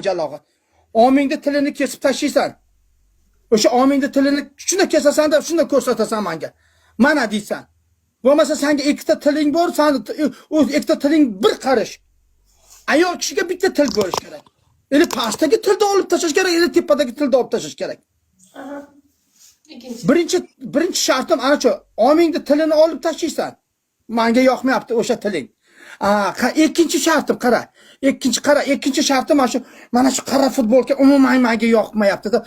jalog'i. Omingda tilini kesib tashlaysan. O'sha omingda tilini shunda kesasan-da, shunda ko'rsatasan menga. Mana deysan. Bo'lmasa senga ikkita tiling bor, sen o ikkita tiling bir qarish. Ayol kishiga bitta til bo'lish kerak. Eli pastdagi tilni olib tashlash kerak, eli tepadagi tilni olib tashlash kerak. Birinchi shartim ana shu, omingda tilini olib tashlaysan. Menga yoqmayapti o'sha tiling. Ikkinchi shartim qara. Ikkinchi shartim mana shu qara futbolka umuman menga yoqmayapti-da.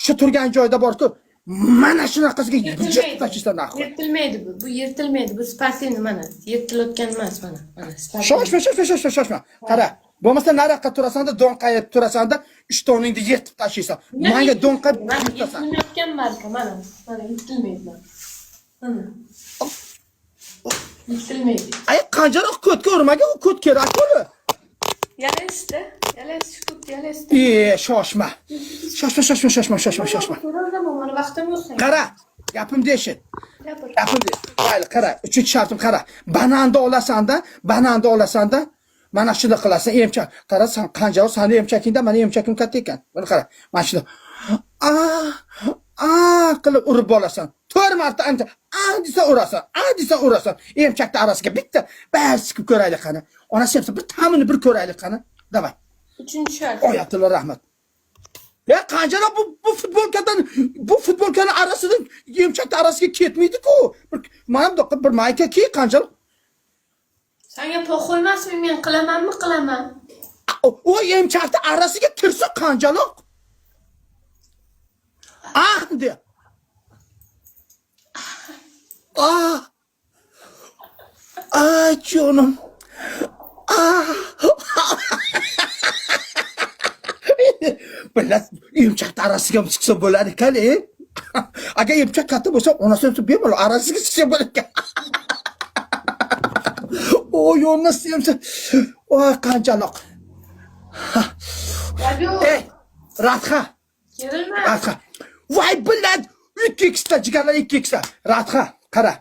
Shu turgan joyda bor-ku, mana shunaqasiga yirtib tashlaysan axir. Yirtilmaydi bu. Bu yirtilmaydi. Bu sportni mana. Yirtilayotgan emas mana. Shoshma. Qara. Bo'lmasa nariyoqqa turasanda, do'nqayib turasanda, ishtoningni yirtib tashlaysan. Menga do'nqayib yirtasan. Yirtilayotgan marka mana. Mana yirtilmaydi. Mana. Yirtilmaydi. Ay qancharoq ko'tga urmaga, u ko't kerak-ku. Yalasda. Shoshma. Mana vaqtim yo'q. Qara, gapimni eshit. Mayli, qara, uchinchi shartim qara. Bananda olasanda, mana shuni qilasan, emchak. Qara, sen qanjaro, seni emchakingda, meni emchakim katta ekan. Buni qara. Mana shuni. Qilib urib olasan. 4 marta anta desa urasan. Emchakning arasiga bitta bas chiqib ko'raylik qani. Onasi ham bir ta'mini bir ko'raylik qani. Davay. Uchinchi shart. Oyatulloh rahmat. Ya qancharoq bu futbolkani arasidan emchakning arasiga ketmaydi-ku. Mana buyoqqa bir mayka kiy qancharoq. Senga po'xoymasmi, men qilaman. O emchakning arasiga kirsa qancharoq. De. Canım. Billah, emchak arasiga ham chiqsa bo'lar ekan, Agar emchak katta bo'lsa, onasi ham bemalol arasiga chiqsa bo'lar ekan. Yo'lnasi ham. Qanchaloq. Radha. Kerilma. Radha. Voy billah, 2x ta jigarlar 2x ta. Radha, qara.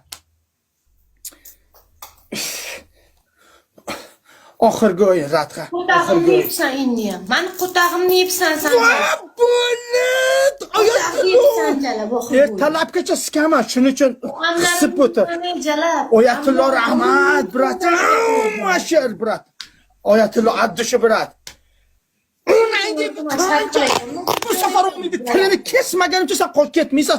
Oxirgi o'yin Radha. Qutag'imni yeyibsan endi ham. Mani qutag'imni yeyibsan sen. Bo'lib! Talabgacha skama, shuning uchun qisib o'tir. Oyatulloh rahmat, bratam. Mashar, brat. Oyatulloh addushi, brat. Bu safar tilini kesmagancha sen qo'yib ketmaysan.